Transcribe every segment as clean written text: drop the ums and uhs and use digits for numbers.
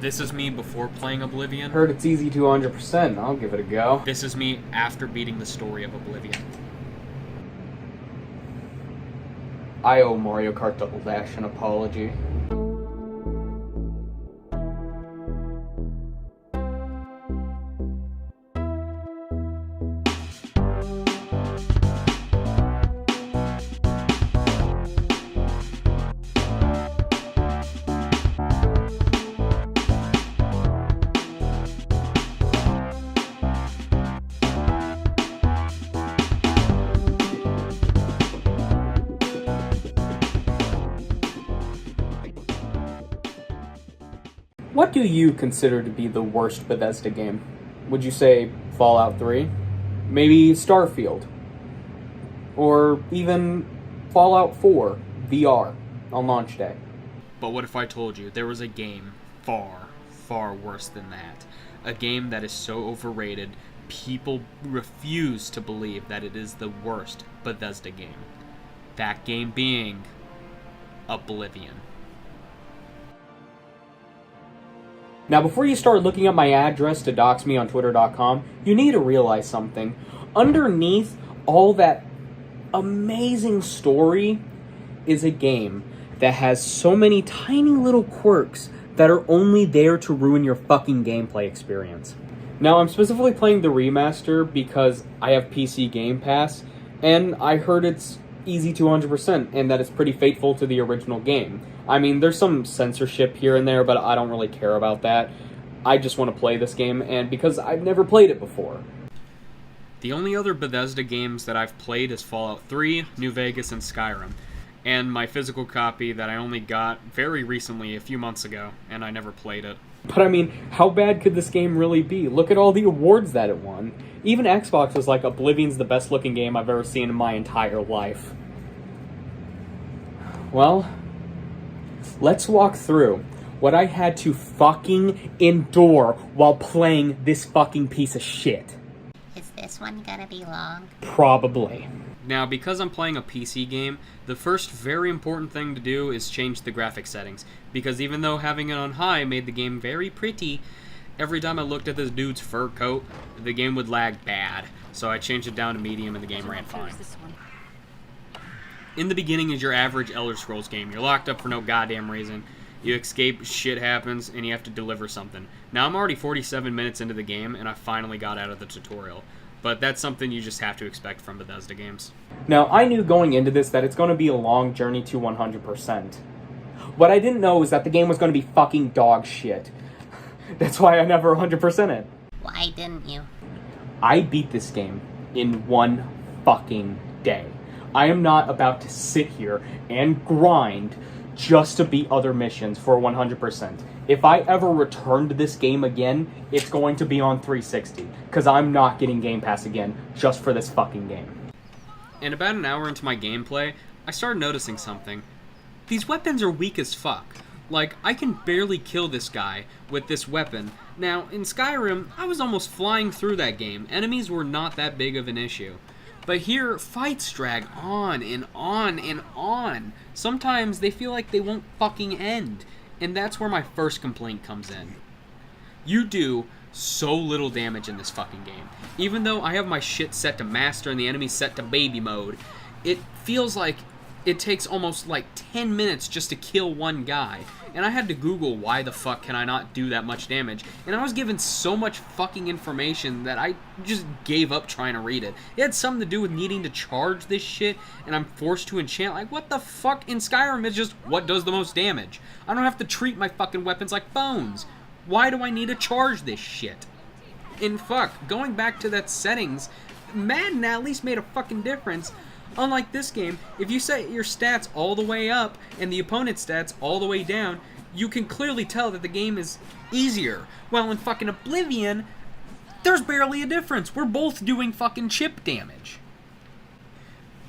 This is me before playing Oblivion. Heard it's easy to 100%. I'll give it a go. This is me after beating the story of Oblivion. I owe Mario Kart Double Dash an apology. What do you consider to be the worst Bethesda game? Would you say Fallout 3? Maybe Starfield? Or even Fallout 4 VR on launch day? But what if I told you there was a game far, far worse than that? A game that is so overrated, people refuse to believe that it is the worst Bethesda game. That game being Oblivion. Now, before you start looking up my address to dox me on Twitter.com, you need to realize something. Underneath all that amazing story is a game that has so many tiny little quirks that are only there to ruin your fucking gameplay experience. Now, I'm specifically playing the remaster because I have PC Game Pass, and I heard it's easy to 100% and that it's pretty faithful to the original game. I mean, there's some censorship here and there, but I don't really care about that. I just want to play this game, and because I've never played it before. The only other Bethesda games that I've played is Fallout 3, New Vegas, and Skyrim. And my physical copy that I only got very recently, a few months ago, and I never played it. But I mean, how bad could this game really be? Look at all the awards that it won. Even Xbox was like, Oblivion's the best looking game I've ever seen in my entire life. Well, let's walk through what I had to fucking endure while playing this fucking piece of shit. Is this one gonna be long? Probably. Now, because I'm playing a PC game, the first very important thing to do is change the graphic settings. Because even though having it on high made the game very pretty, every time I looked at this dude's fur coat, the game would lag bad. So I changed it down to medium and the game ran fine. In the beginning is your average Elder Scrolls game. You're locked up for no goddamn reason. You escape, shit happens, and you have to deliver something. Now I'm already 47 minutes into the game, and I finally got out of the tutorial. But that's something you just have to expect from Bethesda games. Now, I knew going into this that it's going to be a long journey to 100%. What I didn't know is that the game was going to be fucking dog shit. That's why I never 100% it. Why didn't you? I beat this game in one fucking day. I am not about to sit here and grind just to beat other missions for 100%. If I ever return to this game again, it's going to be on 360, because I'm not getting Game Pass again just for this fucking game. And about an hour into my gameplay, I started noticing something. These weapons are weak as fuck. Like, I can barely kill this guy with this weapon. Now, in Skyrim, I was almost flying through that game. Enemies were not that big of an issue. But here, fights drag on and on and on. Sometimes they feel like they won't fucking end. And that's where my first complaint comes in. You do so little damage in this fucking game. Even though I have my shit set to master and the enemy set to baby mode, it feels like it takes almost like 10 minutes just to kill one guy. And I had to Google why the fuck can I not do that much damage. And I was given so much fucking information that I just gave up trying to read it. It had something to do with needing to charge this shit, and I'm forced to enchant. Like, what the fuck? In Skyrim, it's just what does the most damage. I don't have to treat my fucking weapons like bones. Why do I need to charge this shit? And fuck, going back to that settings, Madden at least made a fucking difference. Unlike this game, if you set your stats all the way up and the opponent's stats all the way down, you can clearly tell that the game is easier. Well, in fucking Oblivion, there's barely a difference. We're both doing fucking chip damage.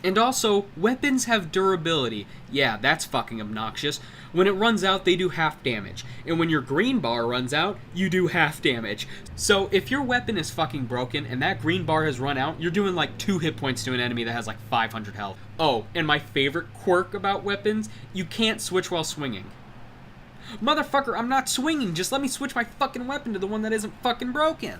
And also, weapons have durability. Yeah, that's fucking obnoxious. When it runs out, they do half damage. And when your green bar runs out, you do half damage. So if your weapon is fucking broken and that green bar has run out, you're doing like 2 hit points to an enemy that has like 500 health. Oh, and my favorite quirk about weapons, you can't switch while swinging. Motherfucker, I'm not swinging. Just let me switch my fucking weapon to the one that isn't fucking broken.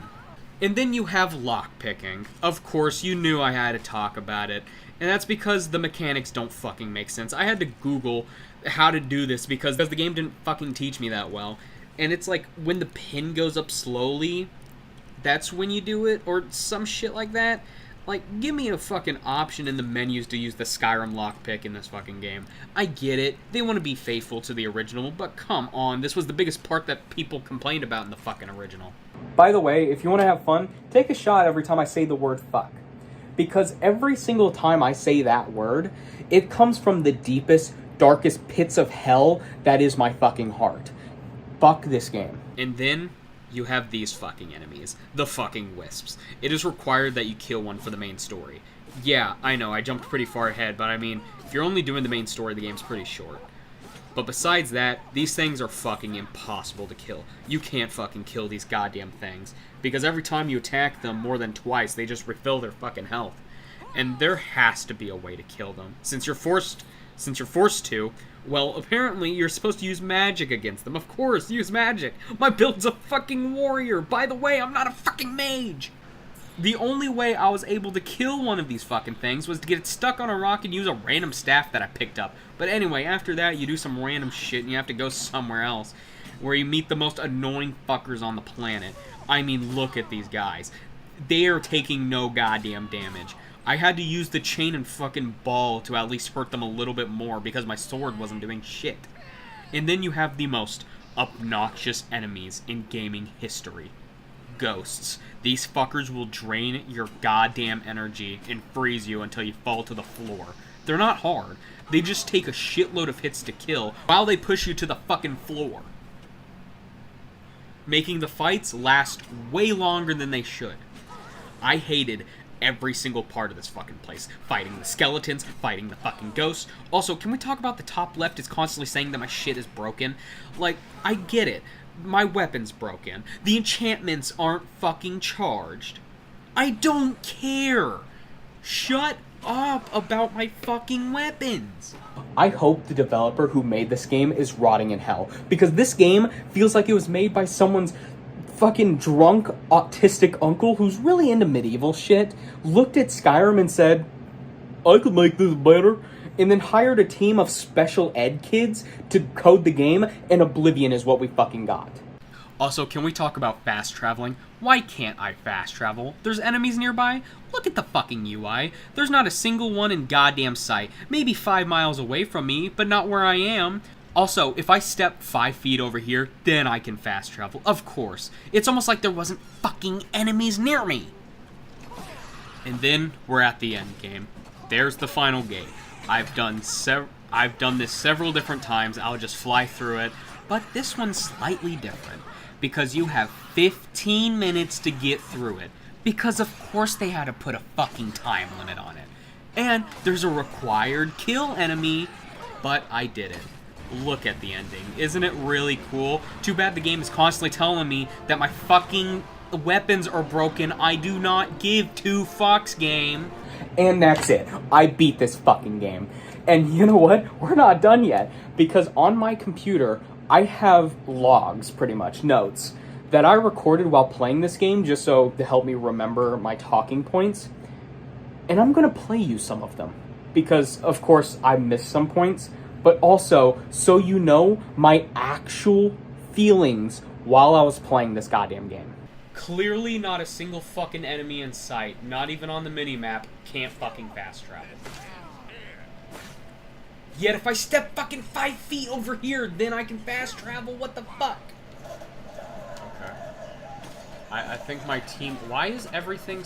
And then you have lockpicking. Of course, you knew I had to talk about it. And that's because the mechanics don't fucking make sense. I had to Google how to do this because the game didn't fucking teach me that well. And it's like, when the pin goes up slowly, that's when you do it, or some shit like that. Like, give me a fucking option in the menus to use the Skyrim lockpick in this fucking game. I get it. They want to be faithful to the original, but come on. This was the biggest part that people complained about in the fucking original. By the way, if you want to have fun, take a shot every time I say the word fuck. Because every single time I say that word, it comes from the deepest, darkest pits of hell that is my fucking heart. Fuck this game. And then you have these fucking enemies, the fucking wisps. It is required that you kill one for the main story. Yeah, I know, I jumped pretty far ahead, but I mean, if you're only doing the main story, the game's pretty short. But besides that, these things are fucking impossible to kill. You can't fucking kill these goddamn things, because every time you attack them more than twice, they just refill their fucking health. And there has to be a way to kill them. Since you're forced to, well, apparently you're supposed to use magic against them. Of course, use magic. My build's a fucking warrior. By the way, I'm not a fucking mage. The only way I was able to kill one of these fucking things was to get it stuck on a rock and use a random staff that I picked up. But anyway, after that, you do some random shit and you have to go somewhere else, where you meet the most annoying fuckers on the planet. I mean, look at these guys. They are taking no goddamn damage. I had to use the chain and fucking ball to at least hurt them a little bit more because my sword wasn't doing shit. And then you have the most obnoxious enemies in gaming history. Ghosts. These fuckers will drain your goddamn energy and freeze you until you fall to the floor. They're not hard. They just take a shitload of hits to kill while they push you to the fucking floor, making the fights last way longer than they should. I hated every single part of this fucking place. Fighting the skeletons, fighting the fucking ghosts. Also, can we talk about the top left? It's constantly saying that my shit is broken. Like, I get it. My weapon's broken. The enchantments aren't fucking charged. I don't care. Shut up about my fucking weapons. I hope the developer who made this game is rotting in hell, because this game feels like it was made by someone's fucking drunk autistic uncle who's really into medieval shit, looked at Skyrim and said, I could make this better, and then hired a team of special ed kids to code the game, and Oblivion is what we fucking got. Also, can we talk about fast traveling? Why can't I fast travel? There's enemies nearby? Look at the fucking UI. There's not a single one in goddamn sight. Maybe 5 miles away from me, but not where I am. Also, if I step 5 feet over here, then I can fast travel. Of course. It's almost like there wasn't fucking enemies near me. And then we're at the end game. There's the final gate. I've done this several different times. I'll just fly through it. But this one's slightly different, because you have 15 minutes to get through it. Because of course they had to put a fucking time limit on it. And there's a required kill enemy, but I did it. Look at the ending. Isn't it really cool? Too bad the game is constantly telling me that my fucking weapons are broken. I do not give two fucks, game. And that's it. I beat this fucking game. And you know what? We're not done yet. Because on my computer, I have logs, pretty much, notes, that I recorded while playing this game just so to help me remember my talking points. And I'm going to play you some of them. Because, of course, I missed some points. But also, so you know my actual feelings while I was playing this goddamn game. Clearly not a single fucking enemy in sight, not even on the minimap, can't fucking fast travel. Yet if I step fucking 5 feet over here, then I can fast travel, what the fuck? Okay. I think my team... Why is everything,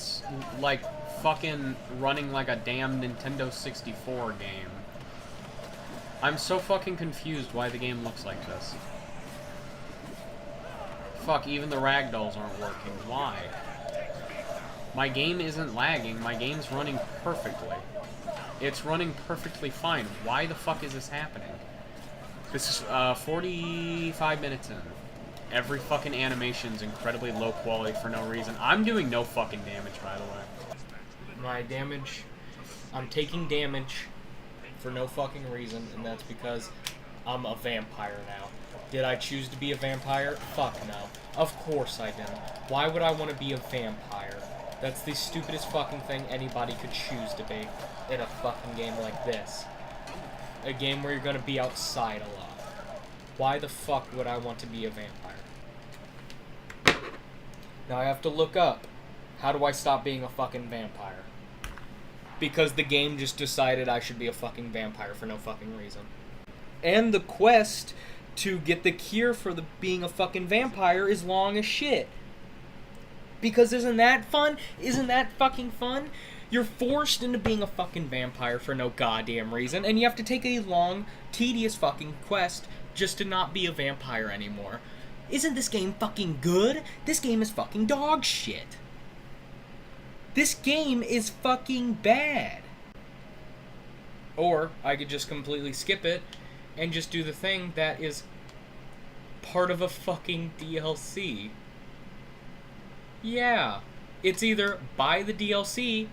like, fucking running like a damn Nintendo 64 game? I'm so fucking confused why the game looks like this. Fuck, even the ragdolls aren't working. Why? My game isn't lagging. My game's running perfectly. It's running perfectly fine. Why the fuck is this happening? This is 45 minutes in. Every fucking animation's incredibly low quality for no reason. I'm doing no fucking damage, by the way. My damage... I'm taking damage for no fucking reason, and that's because I'm a vampire now. Did I choose to be a vampire? Fuck no. Of course I didn't. Why would I want to be a vampire? That's the stupidest fucking thing anybody could choose to be in a fucking game like this. A game where you're gonna be outside a lot. Why the fuck would I want to be a vampire? Now I have to look up, how do I stop being a fucking vampire? Because the game just decided I should be a fucking vampire for no fucking reason. And the quest to get the cure for being a fucking vampire is long as shit. Because isn't that fun? Isn't that fucking fun? You're forced into being a fucking vampire for no goddamn reason, and you have to take a long, tedious fucking quest just to not be a vampire anymore. Isn't this game fucking good? This game is fucking dog shit. This game is fucking bad. Or I could just completely skip it and just do the thing that is part of a fucking DLC. Yeah, it's either buy the DLC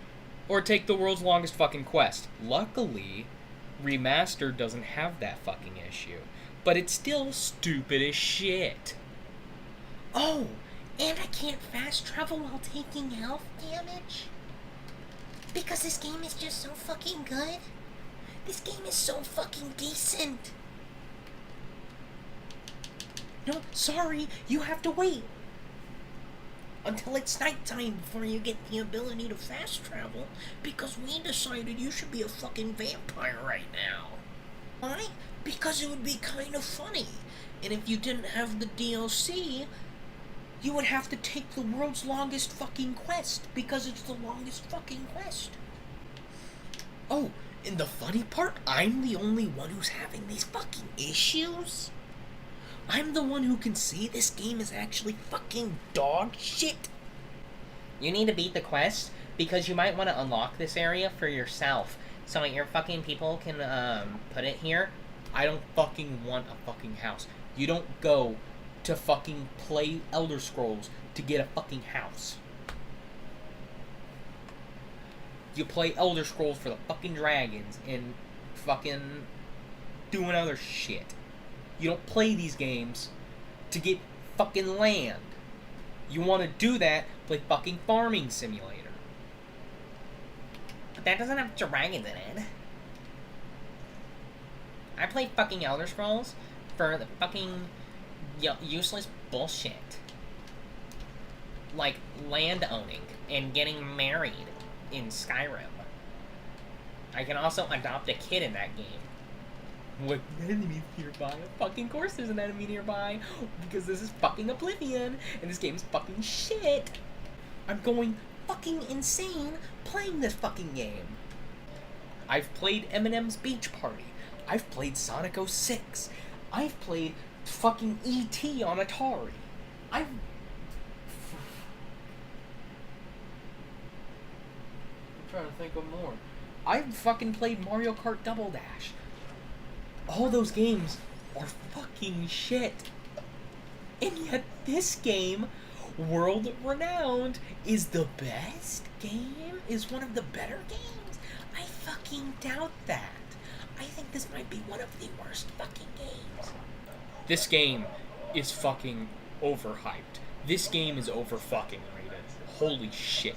or take the world's longest fucking quest. Luckily, Remastered doesn't have that fucking issue, but it's still stupid as shit. Oh, and I can't fast travel while taking health damage? Because this game is just so fucking good. This game is so fucking decent. No, sorry, you have to wait until it's nighttime before you get the ability to fast travel, because we decided you should be a fucking vampire right now. Why? Because it would be kind of funny, and if you didn't have the DLC, you would have to take the world's longest fucking quest, because it's the longest fucking quest. Oh, and the funny part, I'm the only one who's having these fucking issues? I'm the one who can see this game is actually fucking dog shit. You need to beat the quest, because you might want to unlock this area for yourself, so your fucking people can, put it here. I don't fucking want a fucking house. You don't go to fucking play Elder Scrolls to get a fucking house. You play Elder Scrolls for the fucking dragons and fucking doing other shit. You don't play these games to get fucking land. You want to do that, play fucking Farming Simulator. But that doesn't have dragons in it. I played fucking Elder Scrolls for the fucking useless bullshit. Like land owning and getting married in Skyrim. I can also adopt a kid in that game. With enemies nearby. Of fucking course there's an enemy nearby. Because this is fucking Oblivion. And this game's fucking shit. I'm going fucking insane playing this fucking game. I've played Eminem's Beach Party. I've played Sonic 06. I've played fucking E.T. on Atari. I'm trying to think of more. I've fucking played Mario Kart Double Dash. All those games are fucking shit. And yet this game, world renowned, is the best game? Is one of the better games? I fucking doubt that. I think this might be one of the worst fucking games. This game is fucking overhyped. This game is over fucking rated. Holy shit.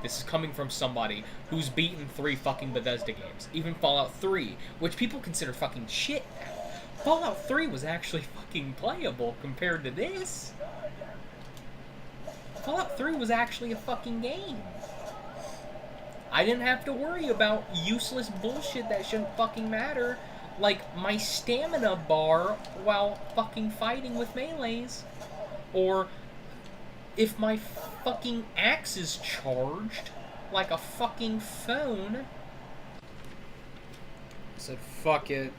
This is coming from somebody who's beaten 3 fucking Bethesda games. Even Fallout 3, which people consider fucking shit now. Fallout 3 was actually fucking playable compared to this. Fallout 3 was actually a fucking game. I didn't have to worry about useless bullshit that shouldn't fucking matter, like my stamina bar while fucking fighting with melees. Or if my fucking axe is charged like a fucking phone. I said, fuck it.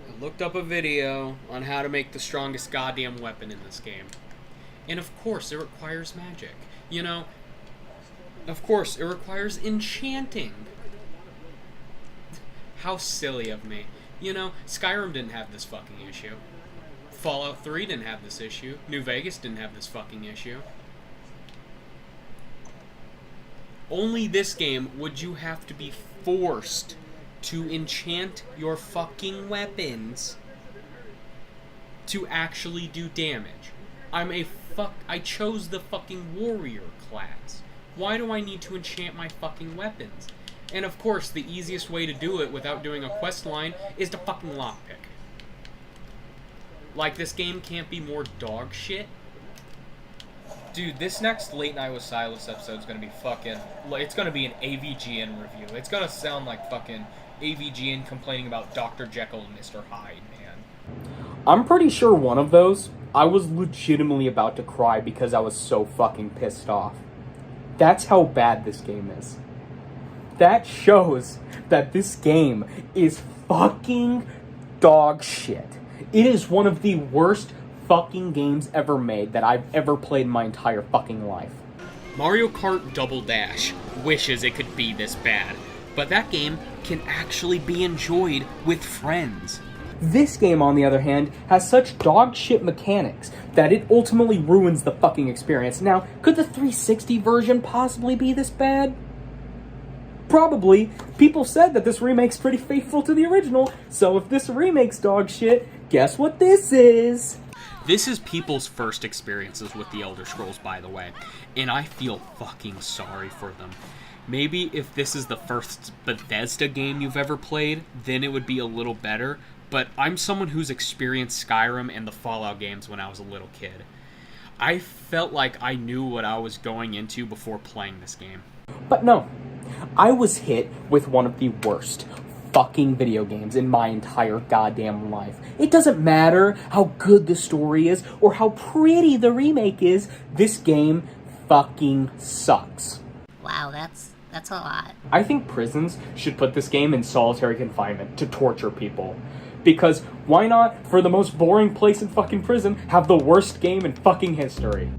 I looked up a video on how to make the strongest goddamn weapon in this game. And of course, it requires magic. You know, of course, it requires enchanting. How silly of me. You know, Skyrim didn't have this fucking issue. Fallout 3 didn't have this issue. New Vegas didn't have this fucking issue. Only this game would you have to be forced to enchant your fucking weapons to actually do damage. I chose the fucking warrior class. Why do I need to enchant my fucking weapons? And of course, the easiest way to do it without doing a quest line is to fucking lockpick. Like, this game can't be more dog shit. Dude, this next Late Night with Silas episode is gonna be fucking... It's gonna be an AVGN review. It's gonna sound like fucking AVGN complaining about Dr. Jekyll and Mr. Hyde, man. I'm pretty sure one of those, I was legitimately about to cry because I was so fucking pissed off. That's how bad this game is. That shows that this game is fucking dog shit. It is one of the worst fucking games ever made that I've ever played in my entire fucking life. Mario Kart Double Dash wishes it could be this bad, but that game can actually be enjoyed with friends. This game, on the other hand, has such dog shit mechanics that it ultimately ruins the fucking experience. Now, could the 360 version possibly be this bad? Probably. People said that this remake's pretty faithful to the original, so if this remake's dog shit, guess what this is? This is people's first experiences with the Elder Scrolls, by the way, and I feel fucking sorry for them. Maybe if this is the first Bethesda game you've ever played, then it would be a little better, but I'm someone who's experienced Skyrim and the Fallout games when I was a little kid. I felt like I knew what I was going into before playing this game. But no, I was hit with one of the worst fucking video games in my entire goddamn life. It doesn't matter how good the story is or how pretty the remake is, this game fucking sucks. Wow, that's a lot. I think prisons should put this game in solitary confinement to torture people. Because why not, for the most boring place in fucking prison, have the worst game in fucking history?